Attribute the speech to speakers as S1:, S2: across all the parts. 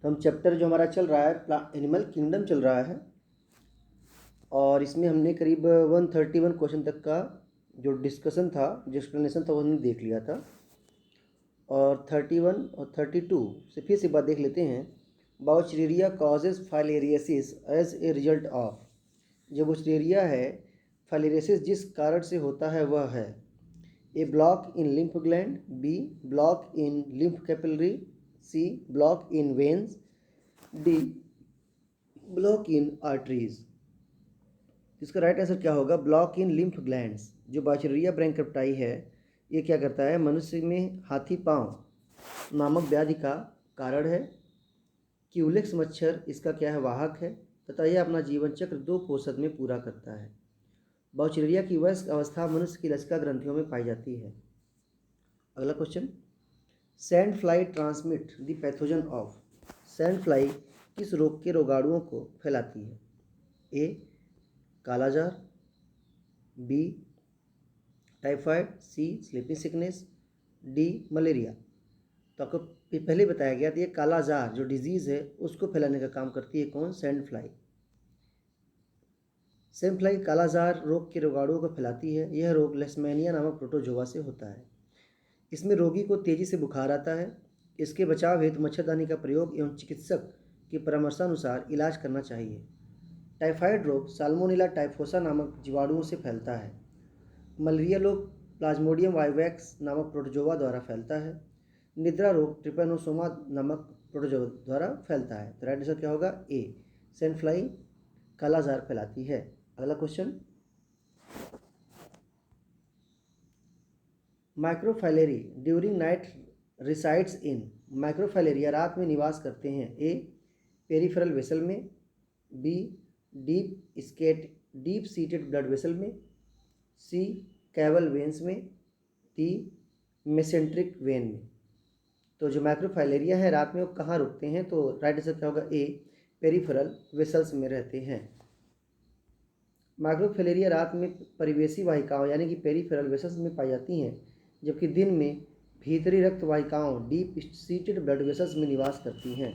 S1: तो हम चैप्टर जो हमारा चल रहा है एनिमल किंगडम चल रहा है, और इसमें हमने करीब 131 क्वेश्चन तक का जो डिस्कशन था, जो एक्सप्लेनेशन था, वो हमने देख लिया था। और 31 और 32 से फिर से बात देख लेते हैं। Wuchereria causes filariasis as a result of. जो बाउचेरिया है, फाइलेरियसिस जिस कारण से होता है वह है A block in lymph gland, B block in lymph capillary, C block in veins, D block in arteries. इसका राइट आंसर क्या होगा? Block in lymph glands. जो बाउचेरिया ब्रैंकियोपिटाई है, ये क्या करता है? मनुष्य में हाथी पाँव नामक व्याधि का कारण है। क्यूलेक्स मच्छर इसका क्या है? वाहक है, तथा यह अपना जीवन चक्र 2 पोषक में पूरा करता है। बाउचेरिया की वयस्क अवस्था मनुष्य की लसिका ग्रंथियों में पाई जाती है। अगला question, sand fly transmit the pathogen of. Sand fly किस रोग के रोगाणुओं को फैलाती है? ए कालाजार, बी टाइफाइड, सी स्लीपिंग सिकनेस, डी मलेरिया। तो आपको पहले बताया गया था, ये कालाजार जो डिजीज़ है उसको फैलाने का काम करती है कौन? Sand fly. सैंड फ्लाई कालाजार रोग के रोगाणुओं को फैलाती है। यह रोग लेशमैनिया नामक प्रोटोजोआ से होता है। इसमें रोगी को तेज़ी से बुखार आता है। इसके बचाव हेतु मच्छरदानी का प्रयोग एवं चिकित्सक के परामर्शानुसार इलाज करना चाहिए। टाइफाइड रोग साल्मोनेला टाइफोसा नामक जीवाणुओं से फैलता है। मलेरिया रोग प्लाज्मोडियम वाइवैक्स नामक प्रोटोजोआ द्वारा फैलता है। निद्रा रोग ट्रिपैनोसोमा नामक प्रोटोजोआ द्वारा फैलता है। तो राइट आंसर क्या होगा? ए सैंड फ्लाई कालाजार फैलाती है। अगला question, microfilariae during night resides in. Microfilaria रात में निवास करते हैं। ए पेरिफेरल वेसल में, B deep seated blood vessel में, सी कैवल वेन्स में, डी मेसेंट्रिक वेन में। तो जो माइक्रोफाइलेरिया है रात में वो कहाँ रुकते हैं? तो राइट आंसर क्या होगा? ए पेरिफेरल वेसल्स में रहते हैं। माइक्रोफाइलेरिया रात में परिवेशी वाहिकाओं यानी कि पेरिफेरल वेसल्स में पाई जाती हैं, जबकि दिन में भीतरी रक्त वाहिकाओं डीप सीटेड ब्लड वेसल्स में निवास करती हैं।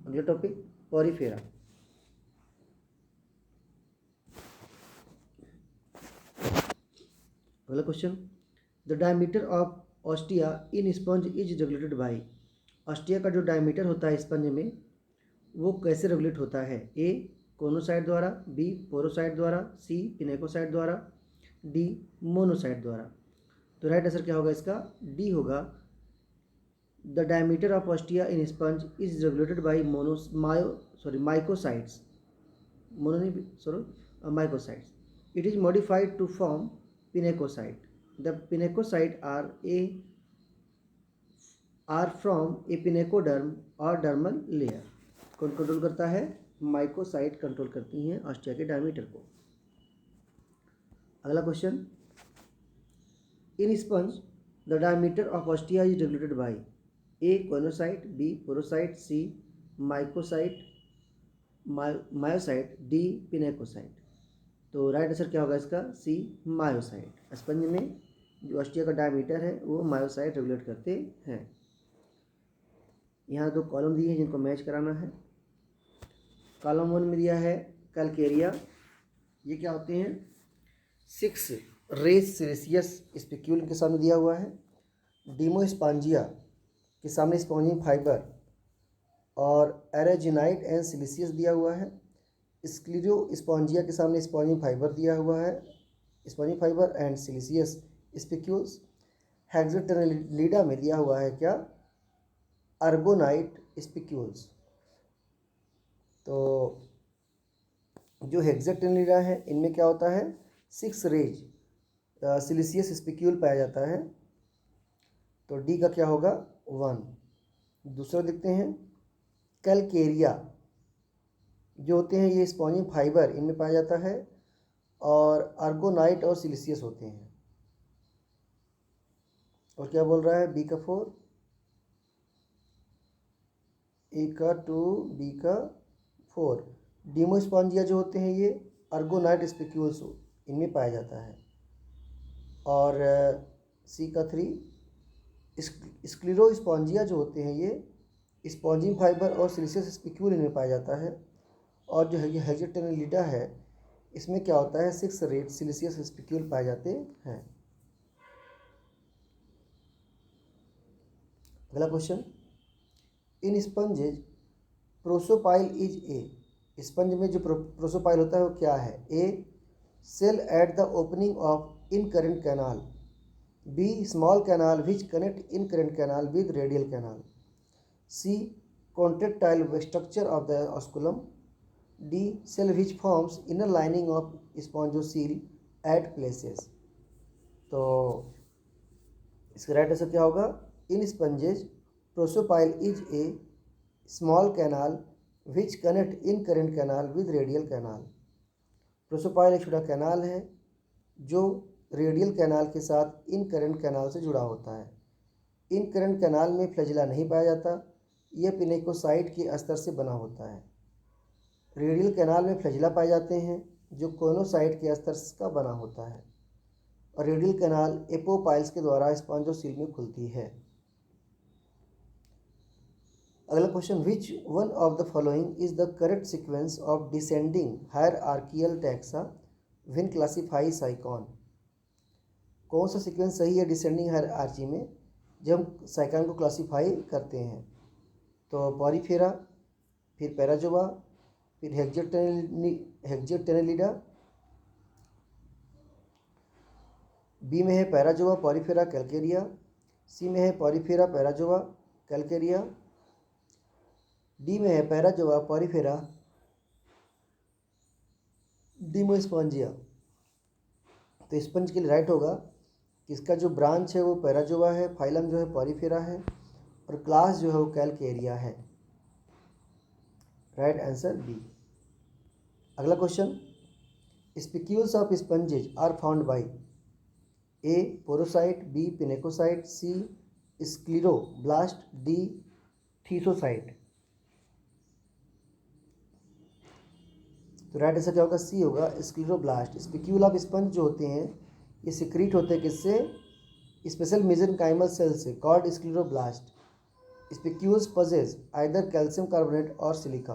S1: अगला टॉपिक, पॉरीफेरा। अगला question, the diameter of ostia in sponge is regulated by. Ostia का जो डायमीटर होता है स्पंज में, वो कैसे रेगुलेट होता है? ए कोनोसाइट द्वारा, बी पोरोसाइट द्वारा, सी पिनेकोसाइट द्वारा, डी मोनोसाइट द्वारा। तो राइट आंसर क्या होगा इसका? डी होगा। The diameter of ostia in sponge is regulated by myocytes. Myocytes. It is modified to form pinacocyte. The pinacocyte are from a pinacoderm or dermal layer. कौन control करता है? माइकोसाइट control करती हैं ostia के डायमीटर को। अगला question, in sponge the diameter of ostia is regulated by A choanocyte, B porocyte, C myocyte myocyte, D pinacocyte. तो right answer क्या होगा इसका? सी मायोसाइट। स्पंज में जो ऑस्टिया का डायमीटर है वो मायोसाइट रेगुलेट करते हैं। यहाँ 2 कॉलम दिए हैं जिनको मैच कराना है। कॉलम 1 में दिया है कैलकेरिया, ये क्या होते हैं? 6 रेस सिलिशियस स्पिक्यूल के सामने दिया हुआ है। डीमोस्पांजिया के सामने स्पॉन्जिंग फाइबर और एरेजिनाइट एंड सिलिशियस दिया हुआ है। स्क्लीरोस्पॉन्जिया के सामने स्पॉन्जिंग फाइबर दिया हुआ है, spongin fibre and siliceous spicules. Hexactinellida में दिया हुआ है क्या? Aragonite spicules. तो जो हेक्साटेनिलिडा है इनमें क्या होता है? 6 रेज सिलिशियस स्पिक्यूल पाया जाता है। तो डी का क्या होगा? 1। दूसरा देखते हैं, कैलकेरिया जो होते हैं ये स्पॉन्जिंग फाइबर इनमें पाया जाता है, और अर्गोनाइट और सिलिशियस होते हैं। और क्या बोल रहा है? बी का 4, ए का 2, बी का 4। डीमोस्पॉन्जिया जो होते हैं ये अर्गोनाइट स्पिक्यूल्स इनमें पाया जाता है, और सी का 3। स्क्लीरोस्पॉन्जिया जो होते हैं ये स्पॉन्जिन फाइबर और सिलिशियस स्पिक्यूल इनमें पाया जाता है। और जो हेक्सेटेनेलिडा है इसमें क्या होता है, 6 रेड सिलिशियस स्पिक्यूल पाए जाते हैं। अगला question, in sponges prosopyle is a. Sponge में जो प्रोसोपाइल होता है वो क्या है? A cell at the opening of incurrent canal, B small canal which connect incurrent canal with radial canal, C contractile structure of the osculum, D cell which forms inner lining of spongocoel at places. तो इसका right answer क्या होगा? In sponges prosopyle is a small canal which connect in current canal with radial canal. Prosopyle एक छोटा canal है जो radial canal के साथ इन करेंट कैनाल से जुड़ा होता है। इन करेंट कैनाल में फ्लैजिला नहीं पाया जाता, यह पिनेकोसाइट के अस्तर से बना होता है। रेडियल कैनाल में फ्लैजिला पाए जाते हैं जो कोनोसाइट के अस्तर का बना होता है। और रेडियल कैनाल एपोपाइल्स के द्वारा स्पॉन्जोसील में खुलती है। अगला question, which one of the following is the correct sequence of descending hierarchical taxa when classify साइकॉन। कौन सा सीक्वेंस सही है डिसेंडिंग हायरार्की में जब हम साइकॉन को क्लासिफाई करते हैं? तो पॉरीफेरा, फिर पैराजोआ, फिर हेक्सेटेनेलिडा, बी में है पैराजोआ पॉरीफेरा कैलकेरिया, सी में है पॉरीफेरा पैराजोआ कैलकेरिया, डी में है पैराजोआ पॉरीफेरा डिमोस्पॉन्जिया। तो स्पंज के लिए राइट होगा कि इसका जो ब्रांच है वो पैराजोआ है, फाइलम जो है पॉरीफेरा है और क्लास जो है वो कैलकेरिया है। Right answer B. अगला question, spicules of sponges are found by A porocyte, B pinacocyte, C scleroblast, D thesocyte. तो राइट आंसर क्या होगा? सी होगा स्क्लीरोब्लास्ट। स्पिक्यूल ऑफ स्पंज जो होते हैं ये सिक्रीट होते हैं किससे? स्पेशल मेसेनकाइमल सेल से called scleroblast. Spicules possess either calcium carbonate और सिलिका।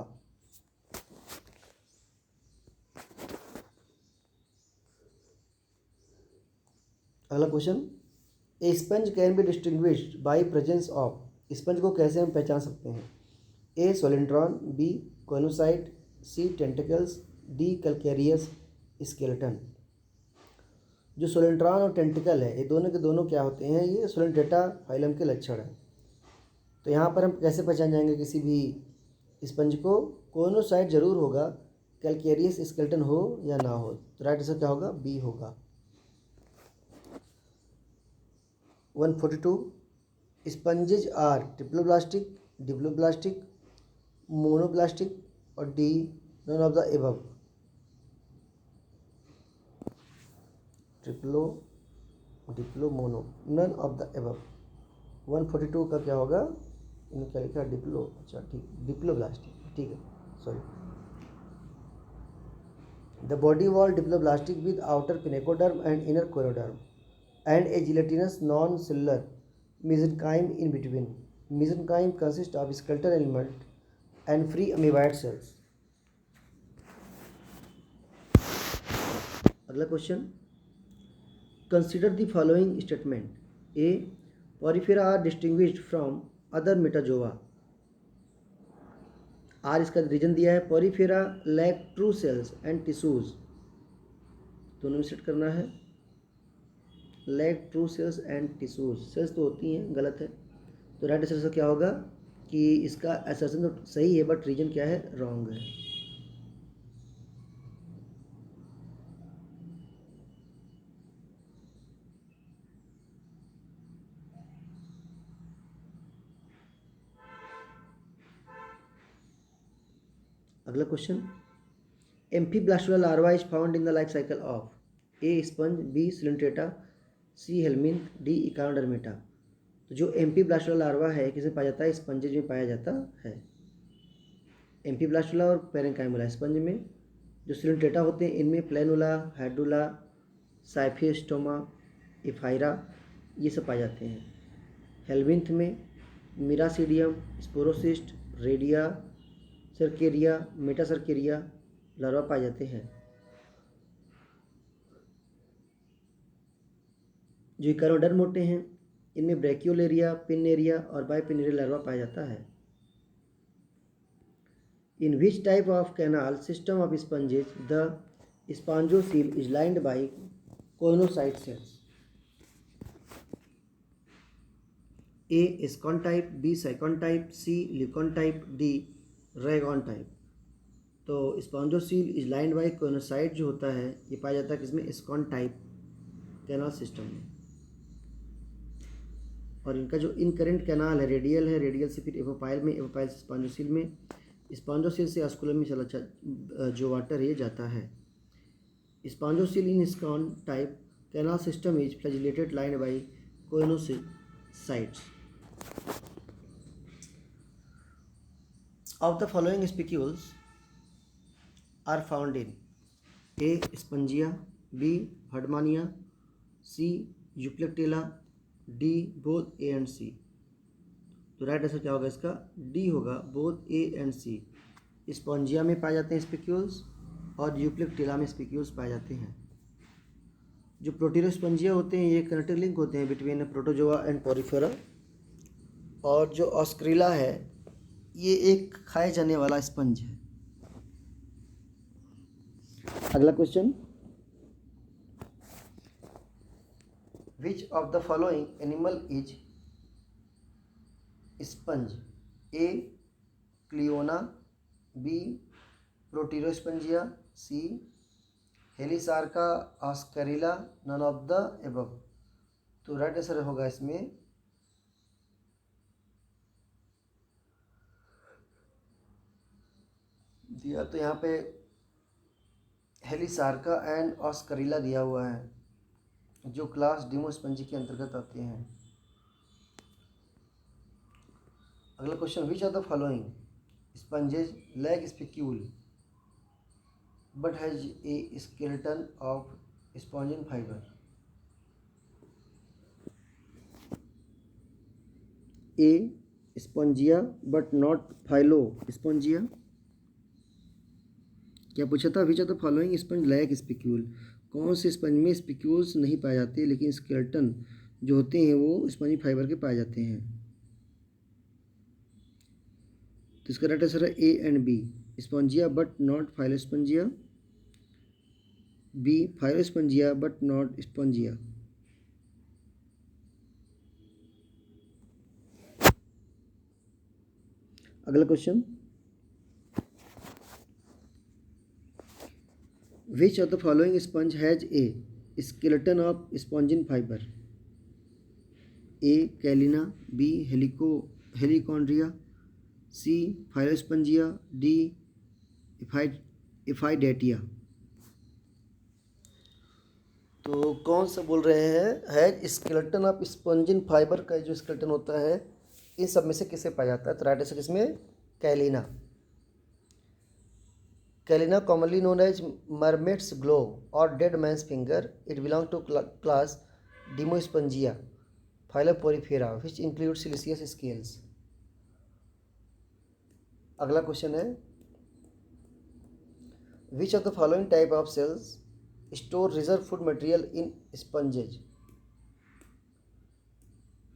S1: अगला question, a sponge can be distinguished by presence of. Sponge को कैसे हम पहचान सकते हैं? A coelenteron, B choanocyte, C tentacles, D calcareous skeleton. जो सोलेंट्रॉन और टेंटिकल है ये दोनों के दोनों क्या होते हैं? ये सोलेंटेटा फाइलम के लक्षण है। तो यहाँ पर हम कैसे पहचान जाएंगे किसी भी स्पंज को? कोनोसाइट जरूर होगा, कैलकेरियस स्केलेटन हो या ना हो। तो राइट आंसर क्या होगा? बी होगा। 142, sponges are triploblastic, diploblastic, monoblastic और D none of the above. Triplo, diplo, mono, none of the above. 142 का क्या होगा? इन्होंने क्या लिखा? डिप्लो। अच्छा ठीक, डिप्लोब्लास्टिक, ठीक है, sorry. The body wall diploblastic with outer pinacoderm and inner choanoderm and a gelatinous non-cellular mesenchyme in between. Mesenchyme consists of skeletal element and free amoeboid cells. अगला question, consider the following statement. A, porifera are distinguished from other metazoa. R इसका reason दिया है, porifera lack true cells and tissues. दोनों में set करना है। Lack true cells and tissues, cells तो होती हैं, गलत है। तो राइट आंसर क्या होगा कि इसका असर्शन तो सही है बट रीजन क्या है? रॉन्ग है। अगला question, amphiblastula larva is found in the life cycle of A sponge, B Coelenterata, C helminth, D Echinodermata. तो जो एम्फीब्लास्टुला लार्वा है किसमें पाया जाता है? स्पंजेज में पाया जाता है। एम्फीब्लास्टुला और पैरेंकाइमुला स्पंज में। जो सिलेंट्रेटा होते हैं इनमें प्लेनुला, हाइड्रुला, साइफियोस्टोमा, इफाइरा ये सब पाए जाते हैं। हेलमिंथ में miracidium, sporocyst, redia, cercaria, metacercaria larva पाए जाते हैं। जो इकानोडर्म मोटे हैं इनमें ब्रैक्योलेरिया, पिनेरिया और बाइपिनेरिया लार्वा पाया जाता है। In which type of canal system of sponges the spongocoel is lined by choanocyte cells? A ascon type, B sycon type, C leucon type, D rhagon type. तो spongocoel is lined by choanocyte जो होता है ये पाया जाता है किसमें? स्कॉन type canal system में। और इनका जो इनकरेंट कैनाल है रेडियल से फिर एपोपाइल में, एपोपाइल से स्पॉन्जोसील में, स्पॉन्जोसील से ऑस्कुलम में चला जो वाटर ये जाता है। Spongocoel in ascon type canal system is flagellated lined by choanocytes. Of the following spicules are found in A. Spongia, B. Herdmania, C. Euplectella, D. both A and C। तो right answer क्या होगा इसका? D होगा, both A and C. Spongia में पाए जाते हैं spicules और यूप्लेक्टेला में स्पिक्यूल्स पाए जाते हैं। जो प्रोटीरोस्पंजिया होते हैं ये कनेक्टिव लिंक होते हैं बिटवीन प्रोटोजोआ एंड पोरिफेरा। और जो ऑस्क्रिला है ये एक खाए जाने वाला स्पंज है। अगला question, which of the following animal is sponge? A Cliona, B Proterospongia, C Halisarca Oscarella, none of the above. तो राइट आंसर होगा इसमें दिया तो यहाँ पे हेलिसार्का एंड ऑस्करिला दिया हुआ है जो क्लास डिमोस्पंजी के अंतर्गत आते हैं। अगला question, which are the following sponges lack spicule but has a skeleton of spongin fibre? A Spongia but not Phyllospongia. क्या पूछा था? Which are the following sponge lack spicule, कौन से स्पंज में स्पिक्यूल्स नहीं पाए जाते लेकिन स्केलेटन जो होते हैं वो स्पंजी फाइबर के पाए जाते हैं? तो इसका राइट आंसर है A and B, Spongia but not Phyllospongia, B Phyllospongia but not Spongia. अगला question, which of the following sponge has a skeleton of spongin fibre? A Chalina, B Halichondria, C Phyllospongia, D Ephydatia. तो कौन सा बोल रहे हैं? Has skeleton of spongin fibre का जो skeleton होता है इन सब में से किसे पाया जाता है? तो राइट आंसर इसमें कैलिना। कैलिना commonly known as mermaid's glove or dead man's finger. It belongs to class Demospongia, Phyloporifera, which includes siliceous scales. अगला क्वेश्चन है, which of the following type of cells store reserve food material in sponges?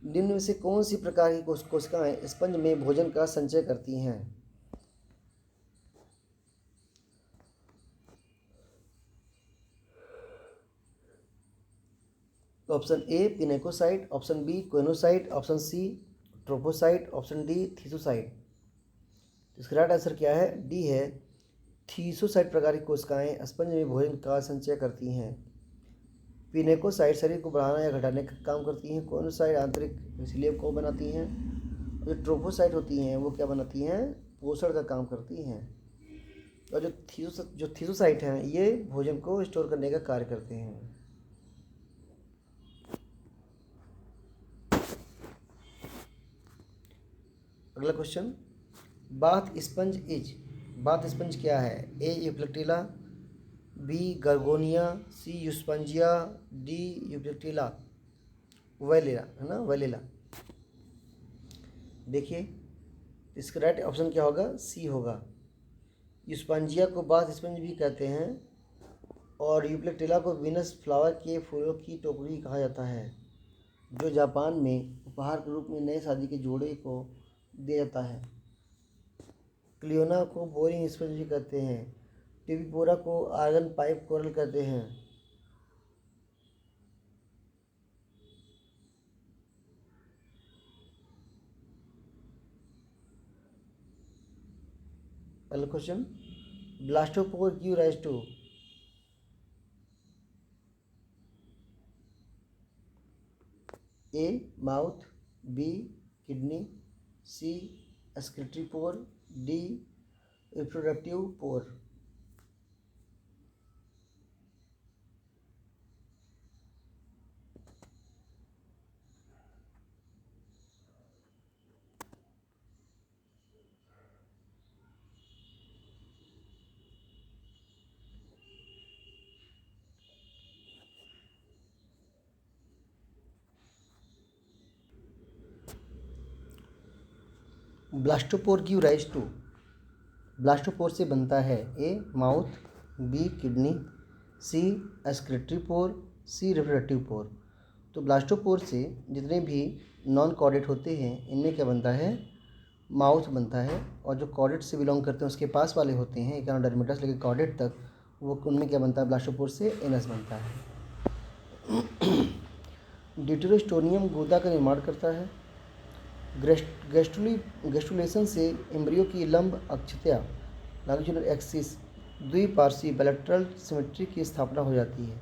S1: निम्न में से कौन सी प्रकार की कोशिकाएं sponge में भोजन का संचय करती हैं? Option A pinacocyte, option B choanocyte, option C trophocyte, option D thesocyte. इसका राइट आंसर क्या है? डी है, थीसोसाइट प्रकार की कोशिकाएं स्पंज में भोजन का संचय करती हैं। पिनेकोसाइट शरीर को बढ़ाना या घटाने का काम करती हैं, कोइनोसाइट आंतरिक स्लेब को बनाती हैं, जो ट्रोपोसाइट होती हैं वो क्या बनाती हैं? पोषण का काम करती हैं। और जो थीसोसाइट हैं ये भोजन को स्टोर करने का कार्य करते हैं। अगला क्वेश्चन, बाथ स्पंज क्या है? ए यूप्लेक्टिला, बी गर्गोनिया, सी यूस्पंजिया, डी, यूप्लेक्टिला वेलेला, है ना, वेलेला। देखिए इसका राइट ऑप्शन क्या होगा, सी होगा। यूस्पांजिया को बाथ स्पंज भी कहते हैं और यूप्लेक्टिला को वीनस फ्लावर के फूलों की टोकरी कहा जाता है, जो जापान में उपहार के रूप में नए शादी के जोड़े को दिया जाता है। क्लियोना को बोरिंग स्पंज भी कहते हैं। टिबिपोरा को आर्गन पाइप कोरल कहते हैं। अगला question, blastopore give rise to. A mouth, B kidney, C excretory pore, D reproductive pore. Blastopore give rise to, blastopore से बनता है A mouth, B kidney, C excretory pore, C reproductive pore. तो blastopore से जितने भी non chordate होते हैं इनमें क्या बनता है, माउथ बनता है, और जो कॉर्डेट से बिलोंग करते हैं उसके पास वाले होते हैं इकानोडर्मिटस लेकर कॉर्डेट तक, वो उनमें क्या बनता है, ब्लास्टोपोर से एनस बनता है। ड्यूटेरोस्टोनियम गुदा का निर्माण करता है। गेस्टुलेशन से एम्ब्रियो की लंब अक्षतया लॉन्गिट्यूडनल एक्सिस द्विपार्श्वीय बायलैटरल सिमेट्री की स्थापना हो जाती है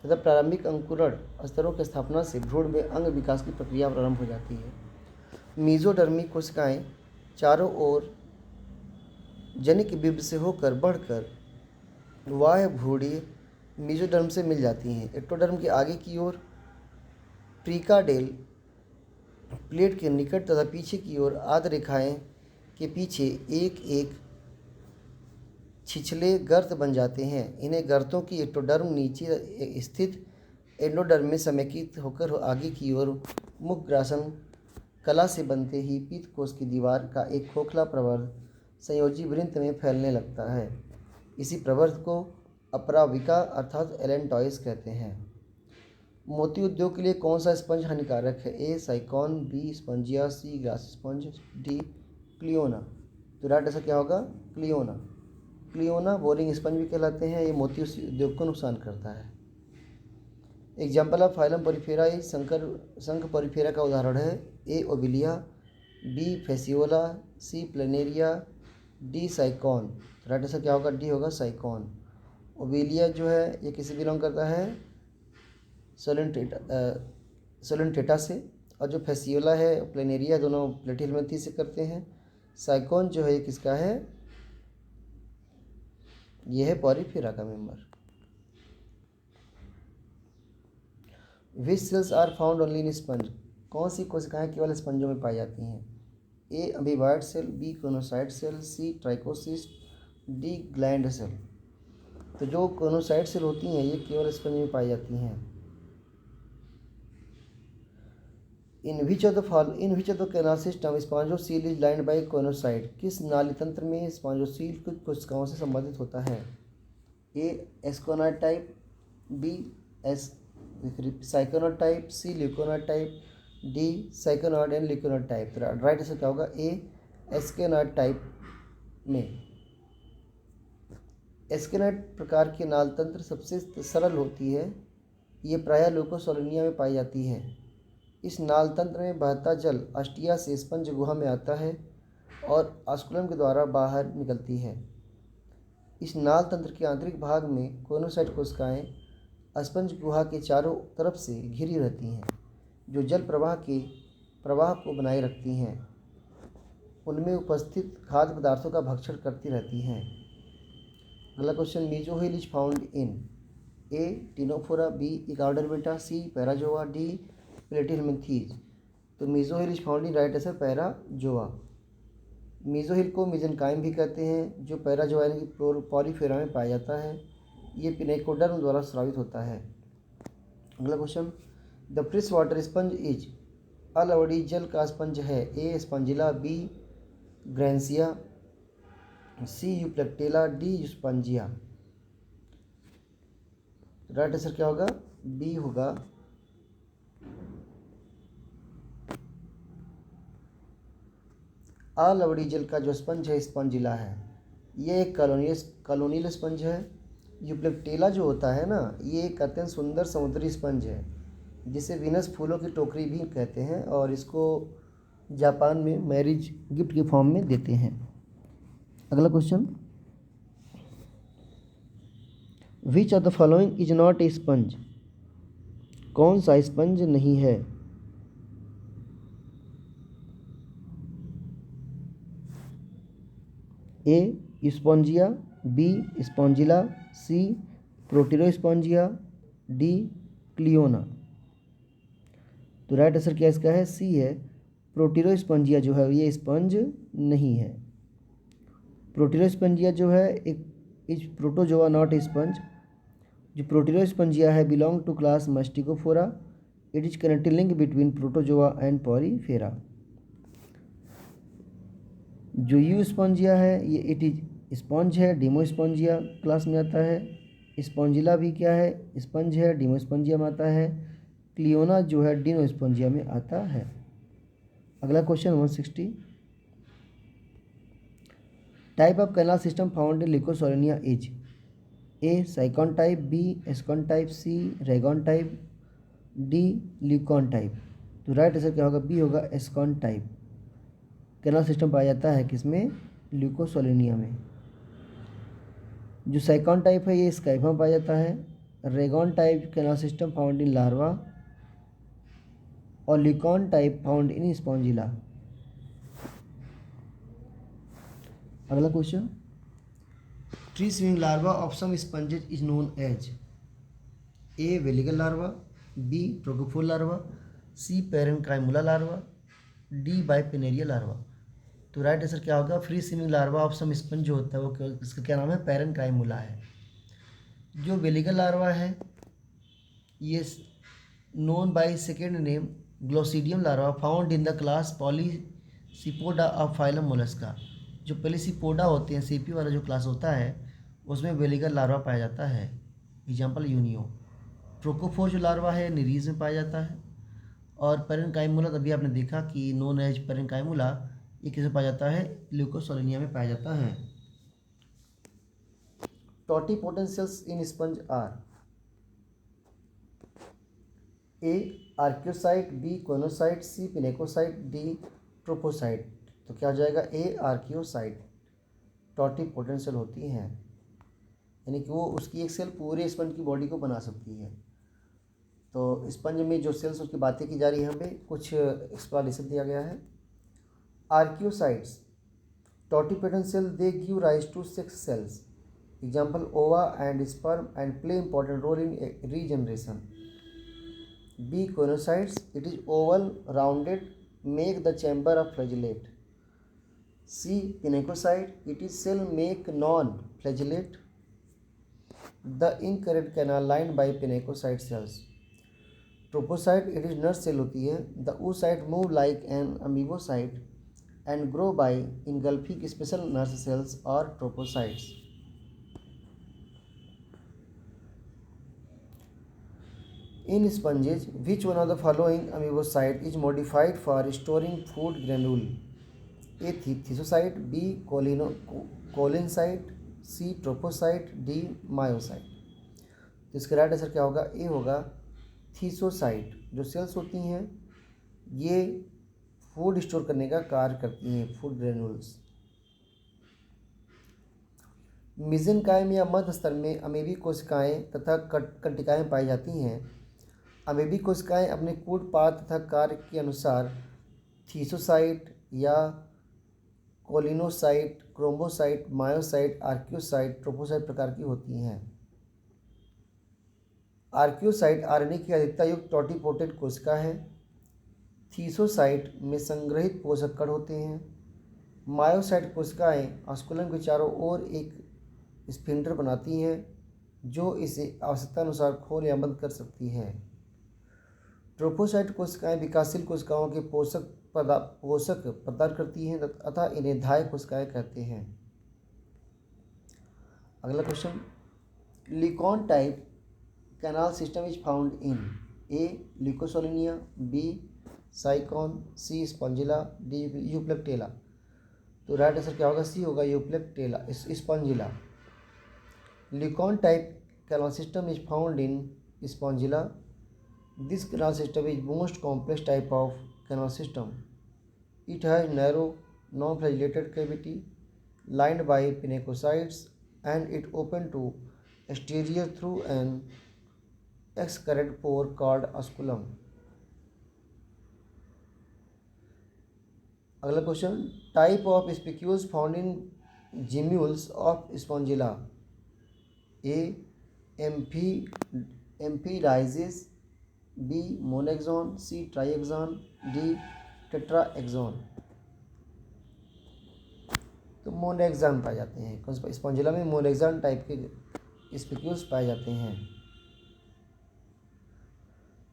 S1: तथा प्रारंभिक अंकुरण स्तरों की स्थापना से भ्रूण में अंग विकास की प्रक्रिया प्रारंभ हो जाती है। मीजोडर्मी कोशिकाएं चारों ओर जनिक बिंब से होकर बढ़कर बाह्य भ्रूणीय मीजोडर्म से मिल जाती हैं। एक्टोडर्म के आगे की ओर प्रीकाडेल प्लेट के निकट तथा पीछे की ओर आध रेखाएं के पीछे एक एक छिछले गर्त बन जाते हैं। इन्हें गर्तों की एक्टोडर्म नीचे स्थित एंडोडर्म में समेकित होकर आगे की ओर मुखग्रासन कला से बनते ही पीत कोश की दीवार का एक खोखला प्रवर्ध संयोजी वृत्त में फैलने लगता है। इसी प्रवर्ध को अपराविका अर्थात एलेंटॉइस कहते हैं। मोती उद्योग के लिए कौन सा स्पंज हानिकारक है, ए साइकॉन, बी स्पंजिया, सी ग्लास स्पंज, डी क्लियोना। तो राइट आंसर क्या होगा, क्लियोना। क्लियोना बोरिंग स्पंज भी कहलाते हैं, ये मोती उद्योग को नुकसान करता है। एग्जाम्पल ऑफ फाइलम पॉलीफेरा, शंख पॉलीफेरा का उदाहरण है, ए ओबिलिया, बी फेसियोला, सी प्लेनेरिया, डी साइकॉन। तो राइट आंसर क्या होगा, डी होगा साइकॉन। ओबिलिया जो है ये किसे बिलोंग करता है, सोलेंटेटा से, और जो फेसियोला है प्लेनेरिया दोनों प्लेटिहेल्मिंथी से करते हैं। साइकॉन जो है ये किसका है, ये है पॉलीफेरा का member. Which cells are found only in sponge, कौन सी कोशिकाएं केवल स्पंजों में पाई जाती हैं, A amoeboid cell, B choanocyte cell, C trichocyst, D gland cell. तो जो कोनोसाइट सेल होती हैं ये केवल स्पंज में पाई जाती हैं। In which of the canal system spongocoel is lined by choanocyte, किस नाली तंत्र में स्पॉन्जोसील कुछ कोशिकाओं से संबंधित होता है, A asconoid type, B as syconoid type, C leuconoid type, D syconoid and leuconoid type. तो राइट आंसर क्या होगा, ए एस्केनॉइड टाइप में। एस्केनॉइड प्रकार की नाल तंत्र सबसे सरल होती है, ये प्रायः ल्यूकोसोलिनिया में पाई जाती है। इस नाल तंत्र में बहता जल अस्टिया से स्पंज गुहा में आता है और ऑस्कुलम के द्वारा बाहर निकलती है। इस नाल तंत्र के आंतरिक भाग में कोनोसाइट कोशिकाएं स्पंज गुहा के चारों तरफ से घिरी रहती हैं, जो जल प्रवाह को बनाए रखती हैं। उनमें उपस्थित खाद्य पदार्थों का भक्षण करती रहती हैं। अगला question, mesohyl is found in, A Ctenophora, B Echinodermata, C Parazoa, D Platyhelminthes. तो mesohyl is found in, right answer Parazoa. Mesohyl को मिजनकाइम भी कहते हैं, जो पैराजोआ यानी कि पॉलीफेरा में पाया जाता है। ये पिनेकोडर्म द्वारा स्रावित होता है। अगला question, the fresh water sponge is, अलवड़ी जल का स्पंज है? A Spongilla, B Grantia, C Euplectella, D Euspongia. Right answer क्या होगा? बी होगा। अलवड़ी जल का जो स्पंज है स्पंजिला है। ये एक कॉलोनियल स्पंज है। यूप्लेक्टेला जो होता है ना, ये एक अत्यंत सुंदर समुद्री स्पंज है जिसे वीनस फूलों की टोकरी भी कहते हैं, और इसको जापान में मैरिज गिफ्ट के फॉर्म में देते हैं। अगला question, which of the following is not a sponge? कौन सा स्पंज नहीं है? ए स्पॉन्जिया, बी स्पॉन्जिला, सी प्रोटीरोस्पॉन्जिया, डी क्लियोना। तो राइट आंसर क्या इसका है? सी है। प्रोटीरोस्पॉन्जिया जो है ये स्पंज नहीं है। प्रोटीरोस्पॉन्जिया जो है एक is Protozoa not a sponge. जो प्रोटीरोस्पॉन्जिया है belong to class Mastigophora. It is connecting link between Protozoa and Porifera. जो यू स्पॉन्जिया है ये इट इज स्पॉन्ज है, डिमोस्पॉन्जिया क्लास में आता है। स्पॉन्जिला भी क्या है? स्पंज है, डिमोस्पॉन्जिया में आता है। क्लियोना जो है डिनोस्पॉन्जिया में आता है। अगला question 160, type of canal system found in Leucosolenia is? A sycon type, B ascon type, C rhagon type, D leucon type. तो राइट आंसर क्या होगा? बी होगा, एस्कॉन टाइप। कैनाल सिस्टम पाया जाता है किसमें? ल्यूकोसोलेनिया में। जो साइकॉन टाइप है ये स्काइफा में पाया जाता है। Rhagon type canal system found in larva, और leucon type found in Spongilla. अगला question, free swimming larva of some sponges is known as? A veliger larva, B प्रोकोफोल larva, C parenchymula larva, D bipinnaria larva. तो right answer क्या होगा? Free swimming larva of some sponge जो होता है वो इसका क्या नाम है? पैरेनकाइमुला है। जो वेलिगल लार्वा है ये known by second name glochidium larva found in the class Pelecypoda of phylum Mollusca. जो पॉलीसिपोडा होते हैं, सीपी वाला जो क्लास होता है उसमें वेलिगल लार्वा पाया जाता है। Example Unio. प्रोकोफोर जो लार्वा है निरीज में पाया जाता है। और पैरेनकाइमुला तभी आपने देखा कि नोन एज पैरेनकाइमुला ये किसे पाया जाता है? ल्यूकोसोलेनिया में पाया जाता है। Totipotent cells in sponge are? A archaeocyte, B choanocyte, C pinacocyte, D trophocyte. तो क्या हो जाएगा? ए आर्कियोसाइट टोटिपोटेंट सेल होती हैं, यानी कि वो उसकी एक सेल पूरे स्पंज की बॉडी को बना सकती है। तो स्पंज में जो सेल्स उसकी बातें की जा रही है, यहाँ पे कुछ एक्सप्लेनेशन दिया गया है। Archaeocytes, totipotent cell, they give rise to sex cells. Example, ova and sperm, and play important role in regeneration. B. Conocytes, it is oval, rounded, make the chamber of flagellate. C. Pinacocyte, it is cell make non-flagellate the incorrect canal lined by pinacocyte cells. Tropocyte, it is nurse cell होती है. The oocyte move like an amoebocyte and grow by engulfing special nurse cells or tropocytes. In sponges, which one of the following amoebocyte is modified for storing food granule? A. Thymocyte, B. Cholinecyte, C. Tropocyte, D. Myocyte. तो इसका right answer क्या होगा? ए होगा, थीसोसाइट। जो sales होती हैं ये food store करने का कार्य करती हैं, फूड ग्रेन्यूल्स। मिजेनकाइम या मध्य स्तर में अमेबी कोशिकाएं तथा कंटिकाएं पाई जाती हैं। अमेबी कोशिकाएं अपने कूट पात तथा कार्य के अनुसार थीसोसाइट या कोलिनोसाइट, क्रोम्बोसाइट, मायोसाइट, आर्कियोसाइट, ट्रोपोसाइट प्रकार की होती हैं। आर्कियोसाइट आरएनए की अधिकता युक्त टोटिपोटेंट कोशिका है। थीसोसाइट में संग्रहित पोषक कण होते हैं। मायोसाइट कोशिकाएं ऑस्कुलम के चारों ओर एक स्फिंक्टर बनाती हैं जो इसे आवश्यकता अनुसार खोल या बंद कर सकती हैं। ट्रोफोसाइट कोशिकाएं विकासशील कोशिकाओं के पोषक प्रदान करती हैं तथा इन्हें धाय कोशिकाएं कहते हैं। अगला question, leucon type canal system is found in A Leucosolenia, B Sycon, C Spongilla, D Euplectella. तो राइट आंसर क्या होगा? सी होगा, Euplectella Spongilla. Leucon type canal system is found in Spongilla. This canal system is most complex type of canal system. It has narrow, non-flagellated cavity lined by pinacocytes and it open to exterior through an excurrent pore called osculum. अगला question, type of spicules found in gemmules of Spongilla. A amphidiscs, B monaxon, C triaxon, D tetraxon. तो monaxon पाए जाते हैं Spongilla में, मोनोएक्सॉन type के spicules पाए जाते हैं।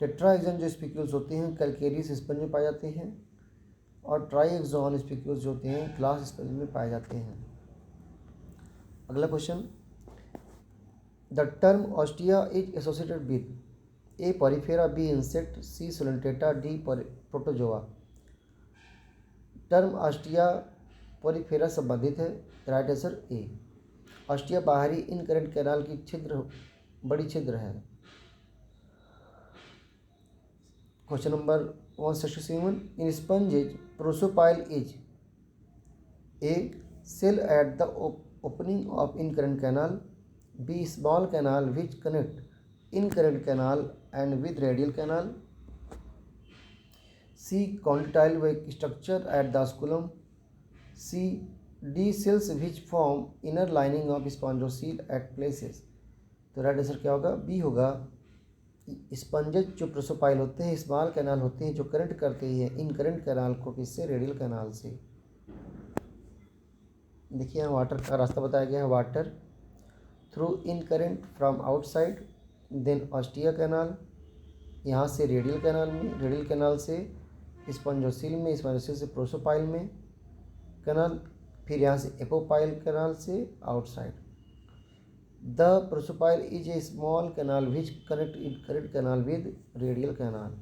S1: टेट्राएक्सॉन जो स्पिक्यूल्स होते हैं कैलकेरियस स्पंज में पाए जाते हैं और ट्राइएक्सॉन स्पिक्यूल्स जो होते हैं ग्लास स्पंज में पाए जाते हैं। अगला question, the term ostia is associated with A Porifera, B insect, C Coelenterata, D Protozoa. Term ostia Porifera संबंधित है। Right answer A. ऑस्टिया बाहरी इनकरेंट कैनाल की बड़ी छिद्र है। Question number 167, in sponges prosopyle is a cell at the opening of incurrent canal, B small canal which connect incurrent canal and with radial canal, C condyle structure at the osculum, C D cells which form inner lining of spongiocele at places। तो right answer क्या होगा? B होगा। स्पंजेज जो prosopyle होते हैं small canal होते हैं जो करंट करते हैं इनकरेंट कैनाल को, किससे? रेडियल कैनाल से। देखिए यहाँ वाटर का रास्ता बताया गया है। Water through incurrent from outside, then ostia canal, यहाँ से रेडियल कैनाल में, रेडियल कैनाल से स्पंजोसील में, स्पंजोसील से प्रोसोपाइल में कैनाल, फिर यहाँ से एपोपाइल कैनाल से outside. The prosopyle is a small canal which connect incurrent canal with radial canal.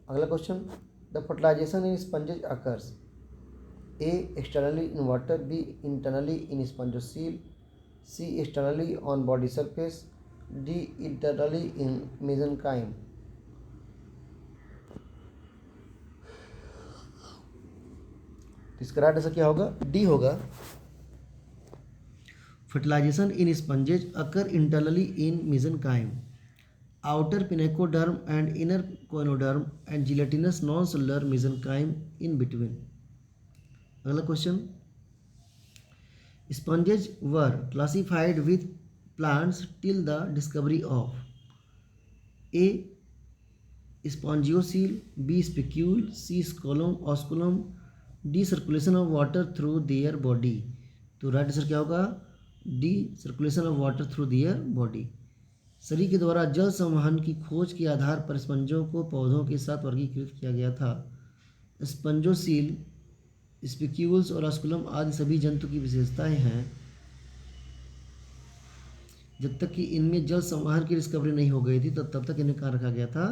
S1: अगला question, the fertilisation in sponges occurs A externally in water, B internally in spongiocele, C externally on body surface, D internally in mesenchyme। तो इसका right answer क्या होगा? D होगा। Fertilisation in sponges occur internally in mesenchyme, outer pinacoderm and inner coenoderm and gelatinous non-cellular mesenchyme in between। अगला question, sponges were classified with plants till the discovery of A spongocoel, B spicule, C स्कोलम osculum, D circulation of water through their body. तो right answer क्या होगा? D circulation of water through their body. शरीर के द्वारा जल संवहन की खोज के आधार पर स्पंजों को पौधों के साथ वर्गीकृत किया गया था। स्पंजोसील, स्पिक्यूल्स और ऑस्कुलम आदि सभी जंतु की विशेषताएं हैं। जब तक कि इनमें जल संवहन की डिस्कवरी नहीं हो गई थी तब तक इन्हें कहाँ रखा गया था?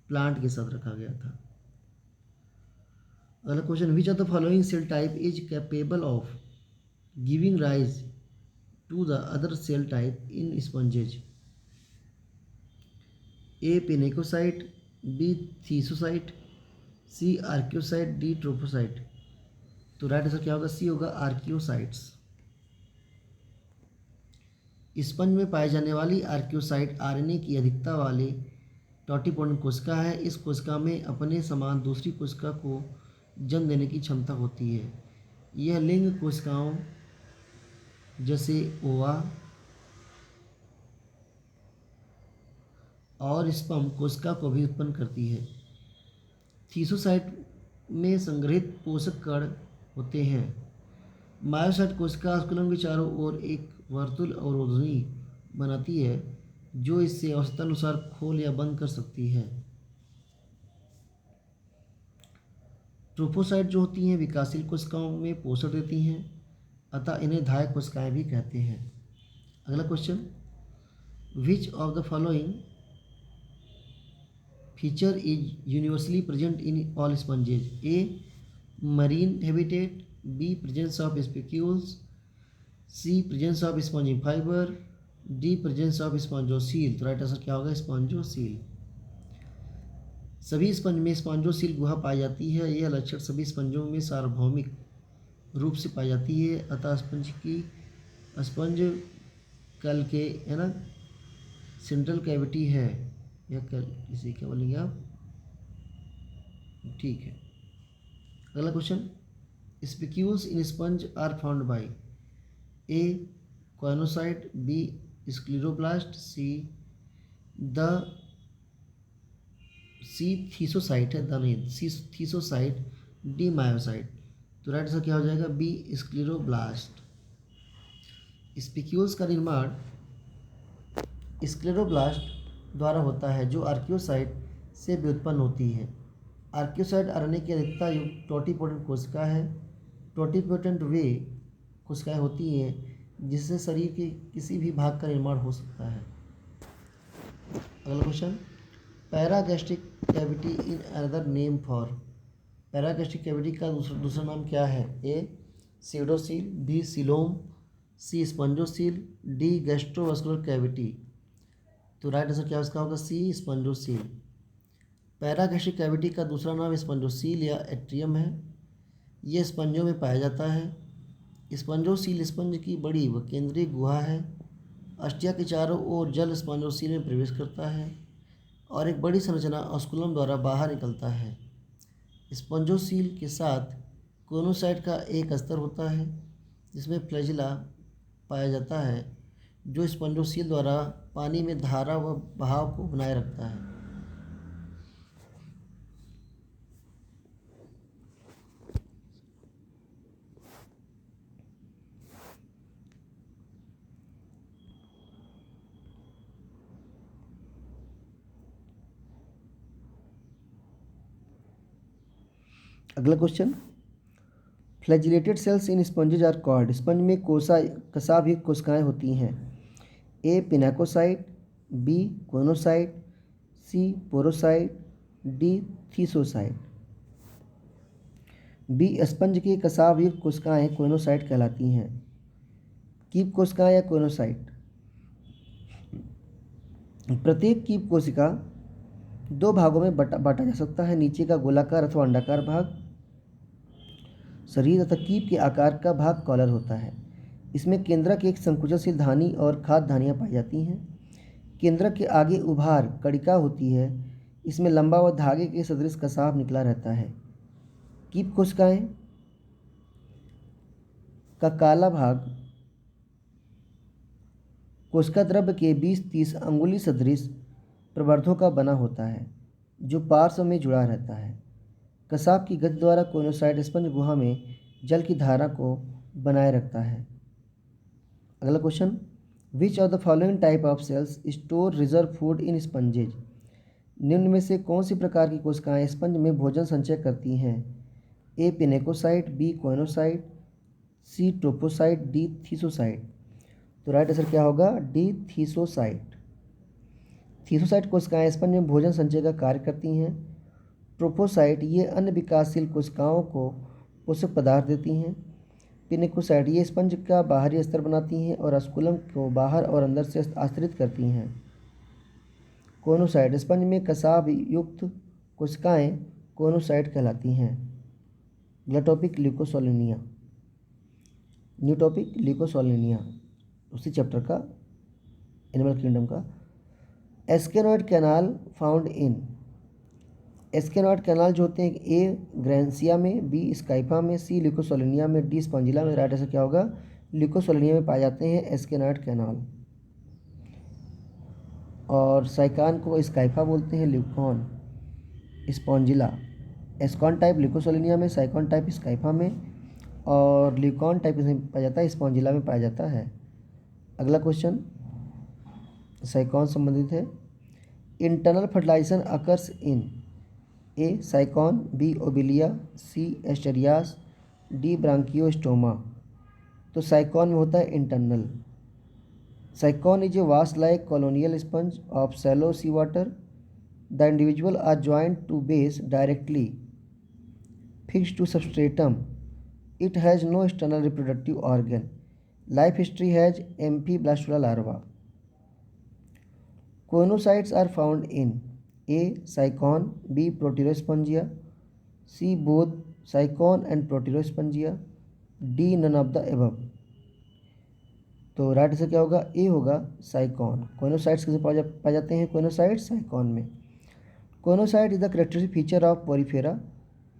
S1: प्लांट के साथ रखा गया था। अगला question, which of the following cell type is capable of giving rise to the other cell type in sponges? A pinacocyte, B thesocyte, C archaeocyte, D trophocyte. तो राइट आंसर क्या होगा? सी होगा, आर्कियोसाइट्स। स्पंज में पाई जाने वाली archaeocyte RNA की अधिकता वाले टॉटिपोडेंट कोशिका है। इस कोशिका में अपने समान दूसरी कोशिका को जन्म देने की क्षमता होती है। यह लिंग कोशिकाओं जैसे ओवा और स्पर्म कोशिका को भी उत्पन्न करती है। थीसोसाइट में संग्रहित पोषक कण होते हैं। मायोसाइट कोशिका ऑस्कुलम के चारों ओर एक वर्तुल अवरोधनी बनाती है जो इससे अवस्थानुसार खोल या बंद कर सकती है। ट्रोफोसाइट जो होती हैं विकासशील कोशिकाओं में पोषण देती हैं, अतः इन्हें धायक कोशिकाएं भी कहते हैं। अगला question, which of the following feature is universally present in all sponges? A marine habitat, B presence of spicules, C presence of spongy fibre, D presence of spongocoel. तो राइट आंसर क्या होगा? स्पॉन्जोसील। सभी sponge में spongocoel गुहा पाई जाती है। यह लक्षण सभी स्पंजों में सार्वभौमिक रूप से पाई जाती है, अतः स्पंज कल के है ना सेंट्रल कैविटी है, या कल इसे क्या बोलेंगे आप? ठीक है। अगला question, spicules in sponge are found by A choanocyte, B scleroblast, C thesocyte है, द नहीं सी थीसोसाइट, डी मायोसाइट। तो राइट आंसर क्या हो जाएगा? B scleroblast. स्पिक्यूल्स का निर्माण स्क्लेरोब्लास्ट द्वारा होता है, जो आर्कियोसाइट से व्युत्पन्न होती है। आर्कियोसाइट आरएनए की अधिकता युक्त टोटिपोटेंट कोशिका है। टोटिपोटेंट वे कोशिकाएं होती हैं जिससे शरीर के किसी भी भाग का निर्माण हो सकता है। अगला question, paragastric cavity in another name for. Paragastric cavity का दूसरा नाम क्या है? ए सीडोसील, बी सीलोम, सी स्पंजोसील, डी गैस्ट्रोवास्कुलर कैविटी। तो राइट आंसर क्या उसका होगा? सी स्पंजोसील। पैरागैस्ट्रिक कैविटी का दूसरा नाम स्पंजोसील या एट्रियम है। यह स्पंजों में पाया जाता है। स्पंजोसील स्पंज की बड़ी व केंद्रीय गुहा है। अस्टिया के चारों ओर जल स्पंजोसील में प्रवेश करता है और एक बड़ी संरचना ऑस्कुलम द्वारा बाहर निकलता है। स्पंजोसील के साथ कोनोसाइट का एक स्तर होता है जिसमें फ्लैजिला पाया जाता है, जो स्पंजोसील द्वारा पानी में धारा व बहाव को बनाए रखता है। अगला question, flagellated cells in sponges are called. Sponge में कसाभयुक्त कोशिकाएं होती हैं। A pinacocyte, B choanocyte, C porocyte, D thesocyte. B sponge की कसाभयुक्त कोशिकाएं कोनोसाइट कहलाती हैं। कीप कोशिकाएं या कोनोसाइट। प्रत्येक कीप कोशिका दो भागों में बांटा जा सकता है, नीचे का गोलाकार अथवा अंडाकार भाग शरीर तथा कीप के आकार का भाग कॉलर होता है। इसमें केंद्रक एक संकुचनशील धानी और खाद्य धानियाँ पाई जाती हैं। केंद्रक के आगे उभार कणिका होती है। इसमें लंबा व धागे के सदृश कसाव निकला रहता है। कीप कोशिकाएं का काला भाग कोशिका द्रव्य के 20-30 अंगुली सदृश प्रवर्धों का बना होता है, जो पार्श्व में जुड़ा रहता है। कसाव की गति द्वारा कोनोसाइट स्पंज गुहा में जल की धारा को बनाए रखता है। अगला question, which of the following type of cells store reserve food in sponges. निम्न में से कौन सी प्रकार की कोशिकाएं स्पंज में भोजन संचय करती हैं? ए पिनेकोसाइट, बी कोइनोसाइट, सी ट्रोपोसाइट, डी थीसोसाइट। तो राइट आंसर क्या होगा? डी थीसोसाइट। थीसोसाइट कोशिकाएं स्पंज में भोजन संचय का कार्य करती हैं। ट्रोपोसाइट ये अन्य विकासशील कोशिकाओं को पोषक पदार्थ देती हैं। पिनेकोसाइट ये स्पंज का बाहरी स्तर बनाती हैं और ऑस्कुलम को बाहर और अंदर से आश्रित करती हैं। कोनोसाइट स्पंज में कसाव युक्त कोशिकाएं कोनोसाइट कहलाती हैं। अगला टॉपिक ल्यूकोसोलिनिया। न्यू टॉपिक ल्यूकोसोलिनिया, उसी चैप्टर का, एनिमल किंगडम का। एस्केनॉइड कैनाल फाउंड इन। एस्केनॉइड कैनाल जो होते हैं, ए ग्रैंसिया में, बी स्काइफा में, सी ल्यूकोसोलिनिया में, डी स्पॉन्जिला में। राइट आंसर क्या होगा? ल्यूकोसोलिनिया में पाए जाते हैं एस्केनॉइड कैनाल। और साइकान को स्काइफा बोलते हैं, ल्यूकॉन स्पॉन्जिला। एस्कॉन टाइप ल्यूकोसोलिनिया में, साइकॉन टाइप स्काइफा में, और ल्यूकॉन टाइप इसमें पाया जाता है, स्पॉन्जिला में पाया जाता है। अगला क्वेश्चन, साइकॉन संबंधित है। Internal fertilisation occurs in A Sycon, B Obelia, C Asterias, D Branchiostoma. तो साइकॉन में होता है internal. Sycon is a vase like colonial sponge of shallow sea water. The individual are joined to base directly fixed to substratum. It has no external reproductive organ. Life history has amphiblastula larva. Conocytes are found in A. Cycon, B. Proterospongia, C. both Cycon and Proterospongia, D. none of the above. तो right answer क्या होगा? ए होगा साइकॉन। कोनोसाइट्स किसे पाए जाते हैं? Choanocytes Sycon में। Choanocyte is the characteristic feature of Porifera.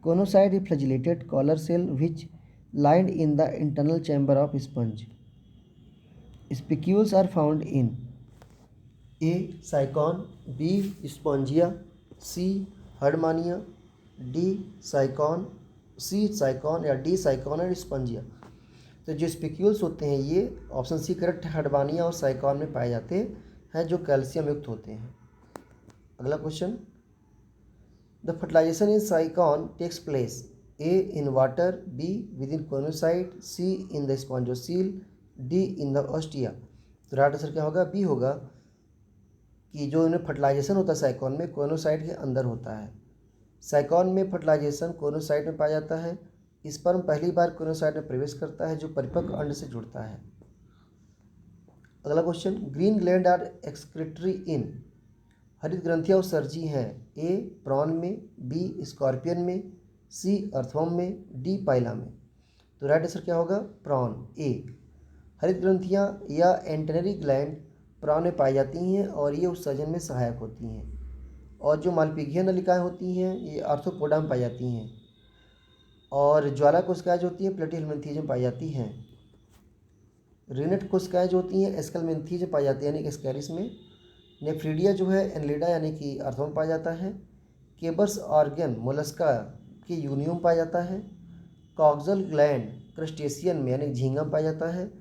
S1: Conocyte is flagellated collar cell which lined in the internal chamber of sponge. Spicules are found in A. Cycon, B. Spongia, C. Herdmania, D. Cycon, C. Cycon या D. Cycon और Spongia। तो जो spicules होते हैं ये option C correct Herdmania और साइकॉन में पाए जाते हैं जो कैल्शियम युक्त होते हैं। अगला question, the fertilization in cycon takes place A. in water, B. within conocyte, C. in the spongiocele, D. in the ostia। तो राइट आंसर क्या होगा? बी होगा कि जो इन्हें फर्टिलाइजेशन होता है साइकॉन में कोनोसाइट के अंदर होता है। साइकॉन में फर्टिलाइजेशन कोनोसाइट में पाया जाता है। स्पर्म पहली बार कोनोसाइट में प्रवेश करता है जो परिपक्व अंड से जुड़ता है। अगला question, green gland are excretory in. हरित ग्रंथियाँ उत्सर्जी हैं ए. प्रॉन में, बी. स्कॉर्पियन में, सी. अर्थवर्म में, डी. पाइला में। तो राइट आंसर क्या होगा? प्रॉन ए। हरित ग्रंथियाँ या एंटेनरी ग्लैंड प्रॉन में पाई जाती हैं और ये उत्सर्जन में सहायक होती हैं। और जो मालपीघीय नलिकाएँ होती हैं ये आर्थ्रोपोडा में पाई जाती हैं। और ज्वाला कोशिकाएँ जो होती हैं प्लेटिहेल्मिन्थीज में पाई जाती हैं। रिनेट कोशिकाएँ जो होती हैं एस्केल्मिन्थीज में पाई जाती हैं यानी कि एस्कैरिस में। नेफ्रीडिया जो है एनलिडा यानी कि अर्थों में पाया जाता है। केबर्स ऑर्गन मोलस्का के यूनियम में पाया जाता है। कॉक्सल ग्लैंड क्रस्टेशियन में यानी झींगा में पाया जाता है।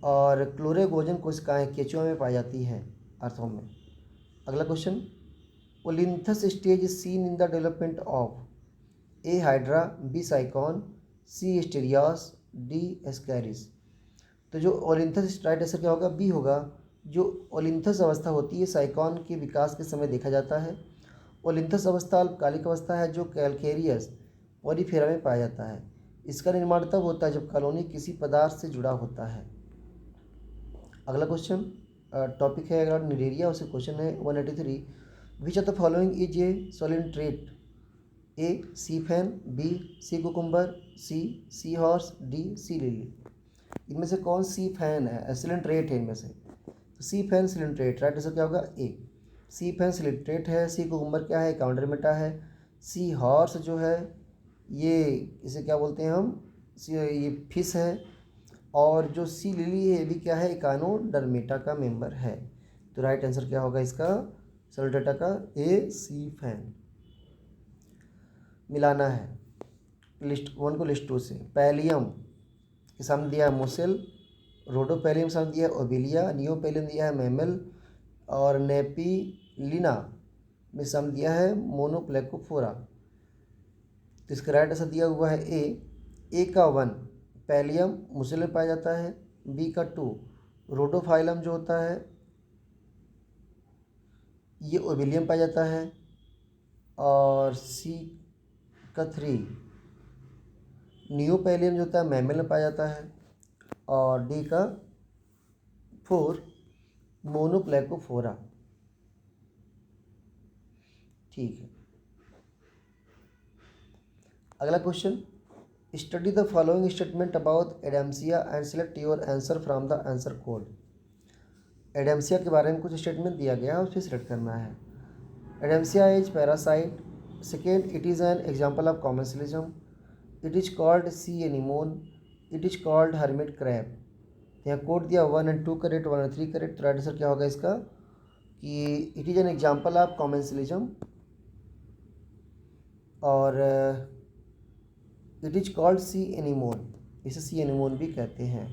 S1: और क्लोरेगोजन कोशिकाएँ केचुआ में पाई जाती हैं अर्थों में। अगला question, olynthus stage seen in the development of A. Hydra, B. Sycon, C. Asterias, D. Ascaris. तो जो ओलिन्थस राइट आंसर क्या होगा? बी होगा। जो ओलिन्थस अवस्था होती है साइकॉन के विकास के समय देखा जाता है। ओलिन्थस अवस्था अल्पकालिक अवस्था है जो कैल्केरियस पोरीफेरा में पाया जाता है। इसका निर्माण तब होता है जब कॉलोनी किसी पदार्थ से जुड़ा होता है। अगला क्वेश्चन टॉपिक है अगर निडेरिया, उससे क्वेश्चन है 183, which of the following is a coelenterate. A. Sea fan, B. Sea cucumber, sea horse, D. Sea lily. इनमें से कौन सी फैन है? सिलिंट्रेट है इनमें से। सी फैन सिलिंट्रेट राइट आंसर क्या होगा? ए। सी फैन सिलिंट्रेट है। सी कुकुम्बर क्या है? काउंडरमेटा है। सी हॉर्स जो है ये इसे क्या बोलते हैं हम? ये फिश है। और जो सी लिली है ये भी क्या है? इकानोडर्मेटा का मेंबर है। तो राइट आंसर क्या होगा इसका सिलिंट्रेटा का? ए. Sea fan. मिलाना है लिस्ट 1 को लिस्ट 2 से। पैलियम के सामने दिया है मोसेल, रोडोपैलियम सामने दिया है ओबिलिया, नियोपैलियम दिया है मैमल और नेपिलिना में सामने दिया है मोनोप्लेकोफोरा। तो इसका राइट आंसर दिया हुआ है ए। ए का 1 पैलियम मोसेल में पाया जाता है। बी का 2 रोडोफाइलम जो होता है ये ओबिलियम पाया जाता है। और सी का 3 नियोपैलियम जो होता है मैमल में पाया जाता है। और डी का 4 मोनोप्लेकोफोरा। ठीक है। अगला question, study the following statement about एडेम्सिया and select your answer from the answer code. एडेम्सिया के बारे में कुछ स्टेटमेंट दिया गया है उससे सिलेक्ट करना है। एडेम्सिया is parasite. Second, it is an example of commensalism. It is called sea anemone. It is called hermit crab. यहाँ कोड दिया 1 और 2 करेक्ट, 1 और 3 करेक्ट। तो राइट आंसर क्या होगा इसका कि it is an example of commensalism और it is called sea anemone. इसे सी एनिमोन भी कहते हैं।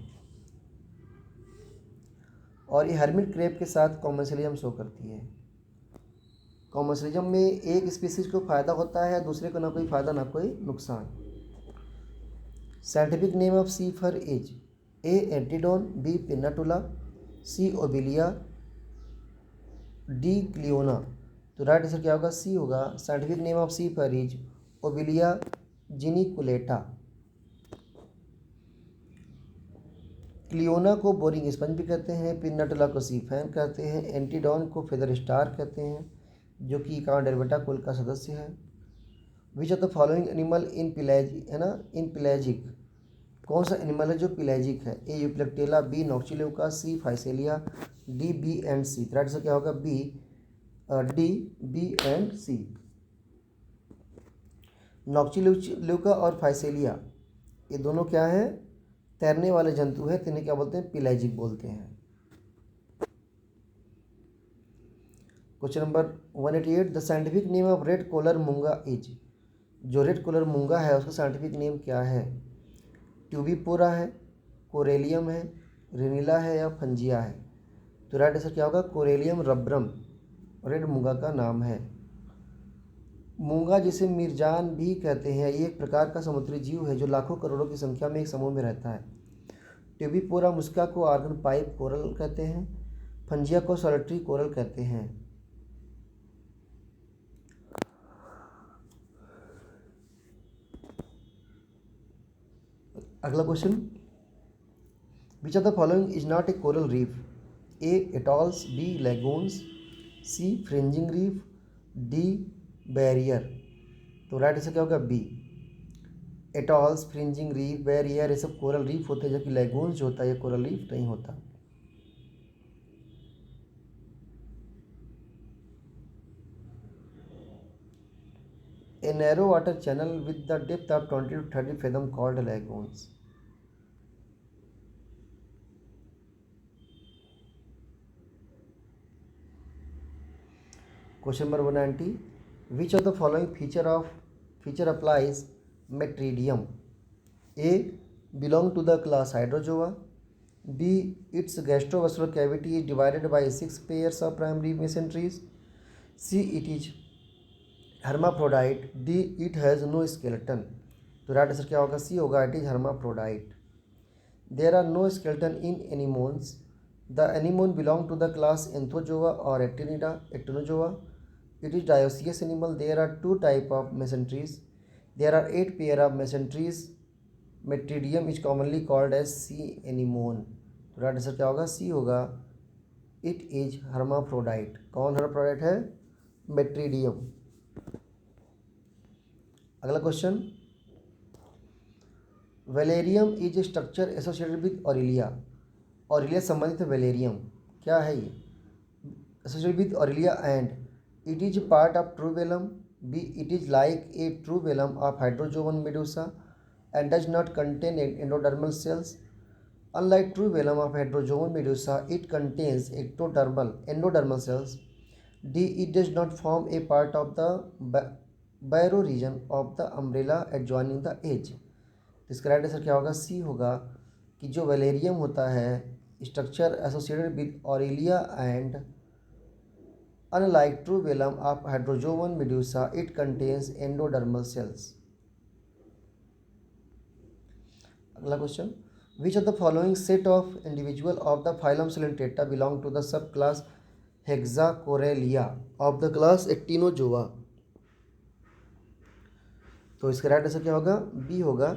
S1: और ये हर्मिट क्रैब के साथ कॉमर्शियलिज्म शो करती है। कॉमर्शियलिज्म में एक स्पीसीज को फ़ायदा होता है, दूसरे को ना कोई फ़ायदा ना कोई नुकसान। Scientific name of sea fur is A Antedon, B Pennatula, C Obelia, D Cliona. तो राइट आंसर क्या होगा? सी होगा। Scientific name of sea fur is Obelia geniculata. Cliona को बोरिंग स्पंज भी कहते हैं, पिन्नाटुला को सी फैन कहते हैं, एंटीडॉन को फेदर स्टार कहते हैं जो कि कांडेरबेटा कुल का सदस्य है। Which of the following animal in pelagic है ना, इन पिलैजिक कौन सा एनिमल है जो पिलैजिक है? A Euplectella, B Noctiluca, C Physalia, D B and C. Right answer क्या होगा? B, D, B and C. Noctiluca और फाइसेलिया ये दोनों क्या है? तैरने वाले जंतु हैं, तो इन्हें क्या बोलते हैं? पिलैजिक बोलते हैं। Question number 188, the scientific name of red coral मूंगा इज। जो रेड कॉलर मूंगा है उसका साइंटिफिक नेम क्या है? ट्यूबिपोरा है, कोरेलियम है, रेनिला है या फंजिया है? तो राइट आंसर क्या होगा? कोरेलियम रब्रम रेड मूंगा का नाम है। मूंगा जिसे मिर्जान भी कहते हैं, ये एक प्रकार का समुद्री जीव है जो लाखों करोड़ों की संख्या में एक समूह में रहता है। ट्यूबिपोरा मुस्का को आर्गन पाइप कोरल कहते हैं, फंजिया को सॉलिटरी कोरल कहते हैं। अगला question, which of the following is not a coral reef? A atolls, B lagoons, C fringing reef, D barrier. तो राइट आंसर क्या होगा? B, atolls, fringing reef, barrier ये सब कोरल रीफ होते हैं, जबकि लैगून्स जो होता है ये कोरल रीफ नहीं होता। A narrow water channel with the depth of 20 to 30 fathom called lagoons. Question number 190, which of the following feature applies Metridium? A, belong to the class Hydrozoa. B, its gastrovascular cavity is divided by 6 pairs of primary mesenteries. C, it is hermaphrodite. D, it has no skeleton. तो right answer क्या होगा? C होगा, it is hermaphrodite. There are no skeleton in anemones. The anemone belong to the class Anthozoa or Actinozoa. It is dioecious animal. There are 2 type of mesenteries. There are 8 pair of mesenteries. Metridium is commonly called as sea anemone. तो right answer क्या होगा? C होगा, it is hermaphrodite. कौन hermaphrodite है? Metridium. अगला question, velarium is a structure associated with Aurelia. Aurelia संबंधित है velarium, क्या है ये? Associated with Aurelia and it is part of true velum. B, it is like a true velum of hydrozoan medusa and does not contain endodermal cells. Unlike true velum of hydrozoan medusa it contains endodermal cells. D, it does not form a part of the barrow region of the umbrella adjoining the edge. तो इसका right answer क्या होगा? C होगा कि जो velarium होता है structure associated with Aurelia and unlike true velum of hydrozoan medusa it contains endodermal cells. अगला question, which of the following set of individual of the phylum Coelenterata belong to the subclass Hexacorallia of the class Actinozoa. तो इसका right answer क्या होगा? B होगा,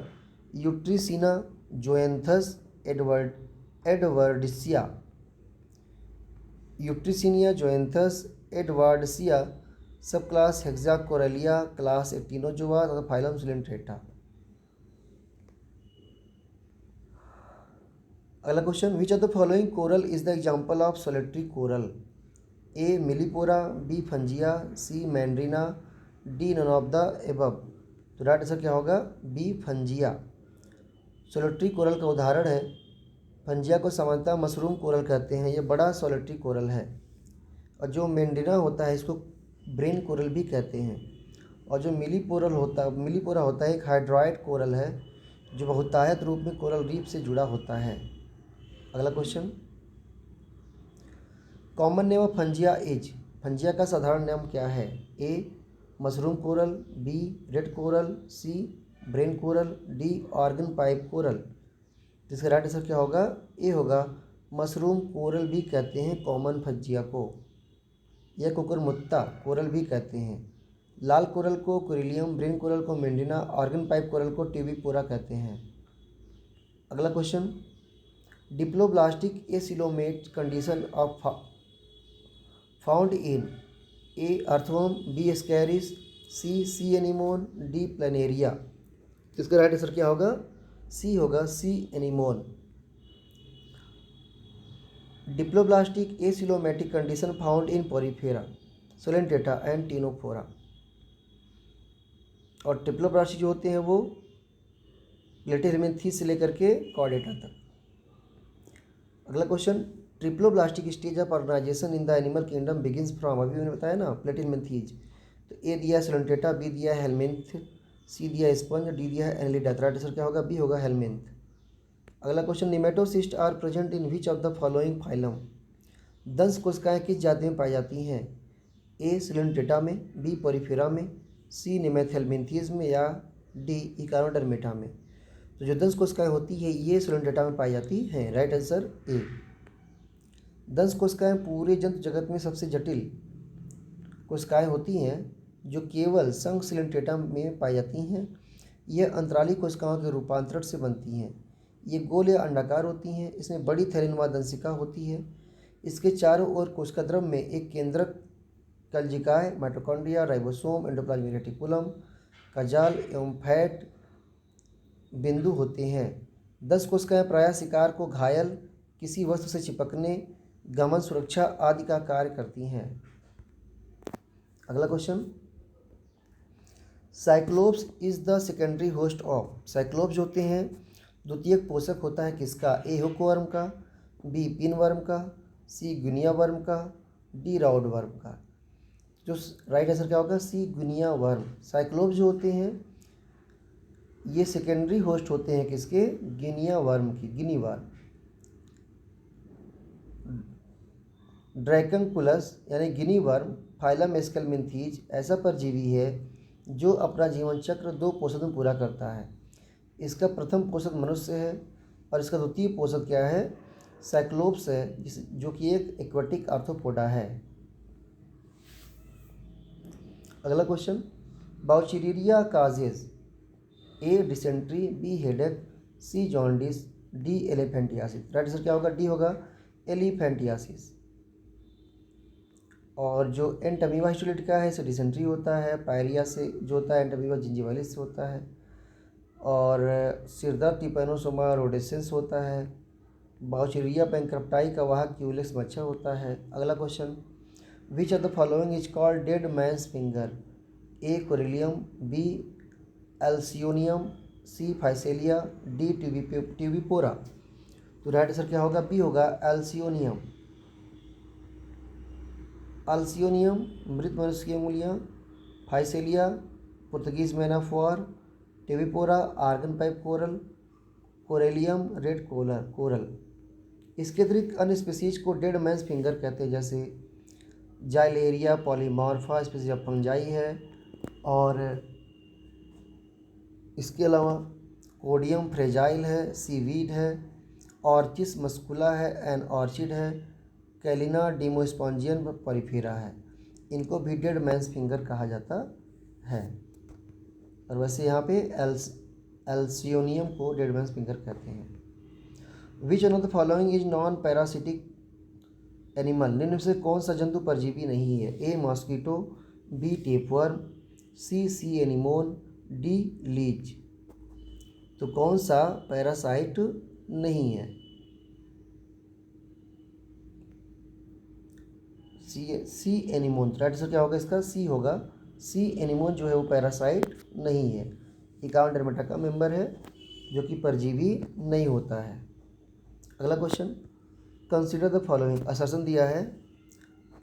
S1: यूट्रिसिना जोएंथस एडवर्डिसिया। यूट्रिसिनिया जोएंथस एडवर्डिसिया सब class हेक्साकोरेलिया, class एक्टिनोजोआ तथा phylum Coelenterata. अगला question, which of the following coral is the example of solitary coral? A Millepora, B Fungia, C Meandrina, D none of the above. तो right answer क्या होगा? B फंजिया। Solitary coral का उदाहरण है फंजिया को सामान्यतः मशरूम कोरल कहते हैं, ये बड़ा सोलिटरी कोरल है। और जो मैंड्रीना होता है इसको ब्रेन कोरल भी कहते हैं। और जो मिलीपोरा होता है एक हाइड्रॉइड कोरल है जो बहुतायत रूप में कोरल रीफ से जुड़ा होता है। अगला question, common name of Fungia is, Fungia का साधारण नाम क्या है? A mushroom coral, B red coral, C brain coral, D organ pipe coral. जिसका राइट आंसर क्या होगा? ए होगा। मशरूम कोरल भी कहते हैं कॉमन फंजिया को, या कुकुरमुत्ता कोरल भी कहते हैं। लाल कोरल को कोरिलियम, ब्रेन कोरल को मेंडिना, ऑर्गन पाइप कोरल को टीबीपोरा कहते हैं। अगला question, diploblastic acoelomate condition of found in A earthworm, B Ascaris, C anemone, D Planaria. इसका राइट आंसर क्या होगा? सी होगा, C anemone. Diploblastic acoelomatic condition found in Porifera, Coelenterata and Ctenophora. और triploblastic जो होते हैं वो प्लेटिहेलमिन्थेस से लेकर के कॉर्डेटा तक। अगला question, triploblastic stage of organisation in the animal kingdom begins from, अभी मैंने बताया ना प्लेटिहेलमिन्थेस। तो ए दिया है सोलेंटेटा, बी दिया है हेलमिन्थ, सी दिया है स्पंज, डी दिया है एनेलिडा। राइट आंसर क्या होगा? बी होगा हेलमिन्थ। अगला question, nematocyst are present in which of the following phylum. दंश कोशिकाएं किस जाति में पाई जाती हैं? ए सोलेंटेटा में, बी पोरीफेरा में, सी निमेथेलमिन्थेस में, या डी इकानोडर्मेटा में। तो जो दंश कोशिकाएं होती है ये सोलेंटेटा में पाई जाती हैं। राइट आंसर ए। दंश कोशिकाएं पूरे जंतु जगत में सबसे जटिल कोशिकाएं होती हैं जो केवल संघ सोलेंटेटा में पाई जाती हैं। यह अंतराली कोशिकाओं के रूपांतरण से बनती हैं। ये गोल या अंडाकार होती हैं। इसमें बड़ी थैलीनुमा दंशिका होती है। इसके चारों ओर कोशिका द्रव में एक केंद्रक कलजिकाएँ, माइटोकॉन्ड्रिया, राइबोसोम, एंडोप्लाज्मिक रेटिकुलम का जाल एवं फैट बिंदु होते हैं। 10 कोशिकाएं प्रायः शिकार को घायल, किसी वस्तु से चिपकने, गमन सुरक्षा आदि का कार्य करती हैं। अगला question, cyclops is the secondary host of, cyclops जो होते हैं द्वितीयक पोषक होता है किसका? ए हुकवर्म का, बी पिनवर्म का, सी गुनिया वर्म का, डी राउड वर्म का। जो राइट आंसर क्या होगा? सी गुनिया वर्म। साइक्लोप्स जो होते हैं ये सेकेंडरी होस्ट होते हैं किसके? गिनिया वर्म की, गिनी वर्म। ड्रैकंकुलस यानी गिनी वर्म फाइलम एस्केलमिन्थीज ऐसा परजीवी है जो अपना जीवन चक्र 2 पोषक में पूरा करता है। इसका प्रथम पोषक मनुष्य है और इसका द्वितीय पोषक क्या है? साइक्लोप्स है, जो कि एक एक्वेटिक आर्थ्रोपोडा है। अगला question, Wuchereria causes A dysentery, B headache, C jaundice, D elephantiasis. Right answer क्या होगा? डी होगा, एलिफेंटियासिस। और जो एंटमीबा हिस्टोलिटिका है इसे डिसेंट्री होता है। पायरिया से जो होता है एंटमीबा जिंजिवालिस से होता है। और सिरदर्द टिपैनोसोमा रोडेसेंस होता है। बाउचीरिया बैंक्रप्टाई का वाहक क्यूलेक्स मच्छर होता है। अगला question, which of the following is called dead man's finger? A Corallium, B Alcyonium, C Physalia, D Tubipora. तो राइट आंसर क्या होगा? बी होगा, एल्सियोनियम। अल्सियोनियम मृत मनुष्य की उंगलियां, Physalia Portuguese man of war, Tubipora organ pipe coral, Corallium red coral. इसके अतिरिक्त अन्य स्पीसीज को डेड मैंस फिंगर कहते हैं, जैसे जाइलेरिया पॉलीमॉर्फा स्पीसीज ऑफ फंजाई है। और इसके अलावा कोडियम फ्रेजाइल है, सीवीड है, ऑर्चिस मस्कुला है, एन ऑर्चिड है, कैलिना डिमोस्पॉन्जियन पॉलीफेरा है। इनको भी डेड मैंस फिंगर कहा जाता है। और वैसे यहाँ पे एल्सियोनियम को डेड मैंस फिंगर कहते हैं। Which one of the following is non parasitic animal? निम्न में से कौन सा जंतु परजीवी नहीं है? A mosquito, B tapeworm, C anemone, D leech. तो कौन सा पैरासाइट नहीं है? सी एनीमोन। राइट आंसर क्या होगा इसका? सी होगा। सी एनीमोन जो है वो पैरासाइट नहीं है, इकानोडर्मेटा का मेंबर है जो कि परजीवी नहीं होता है। अगला question, consider the following. Assertion दिया है,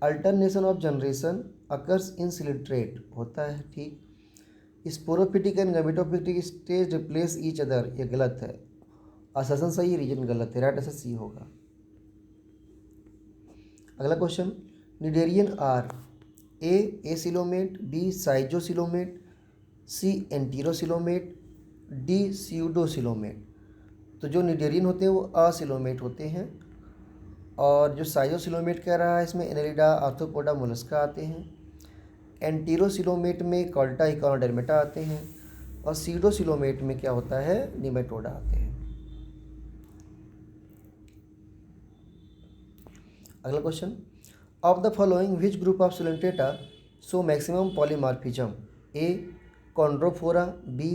S1: alternation of generation occurs in coelenterate होता है, ठीक। Sporophytic and gametophytic stage replace each other, ये गलत है। असर्शन सही, रीजन गलत है। राइट आंसर सी होगा। अगला question, cnidarian are A acoelomate, B schizocoelomate, C enterocoelomate, D pseudocoelomate. तो जो निडेरियन होते हैं वो असिलोमेट होते हैं, और जो साइजोसिलोमेट कह रहा है इसमें एनेलिडा, आर्थ्रोपोडा, मोलस्का आते हैं। एंटीरोसिलोमेट में कॉल्टा, इकोनोडर्मेटा आते हैं, और सीडोसिलोमेट में क्या होता है, निमेटोडा आते हैं। अगला question, of the following which group of Coelenterata show maximum polymorphism, A Chondrophora, B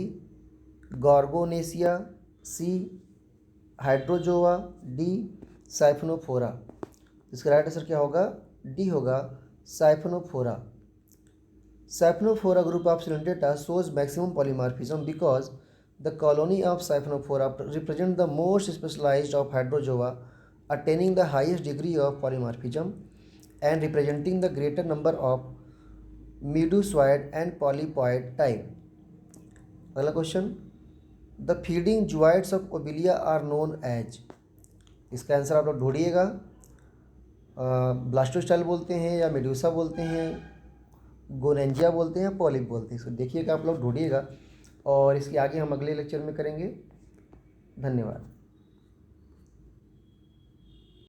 S1: Gorgonacea, C Hydrozoa, D Siphonophora. इसका राइट आंसर क्या होगा, डी होगा Siphonophora. Sapnophora group of Cylindrita shows maximum polymorphism because the colony of Sapnophora represent the most specialized of Hydrozoa, attaining the highest degree of polymorphism and representing the greater number of medusoid and polypoid type. अगला question, the feeding zooids of Obelia are known as। इसका answer आप लोग ढूंढिएगा, ब्लास्टोस्टाइल बोलते हैं या Medusa बोलते हैं, गोरेंजिया बोलते हैं, पॉलिप बोलते हैं। इसको देखिएगा, आप लोग ढूंढिएगा, और इसके आगे हम अगले लेक्चर में करेंगे। धन्यवाद।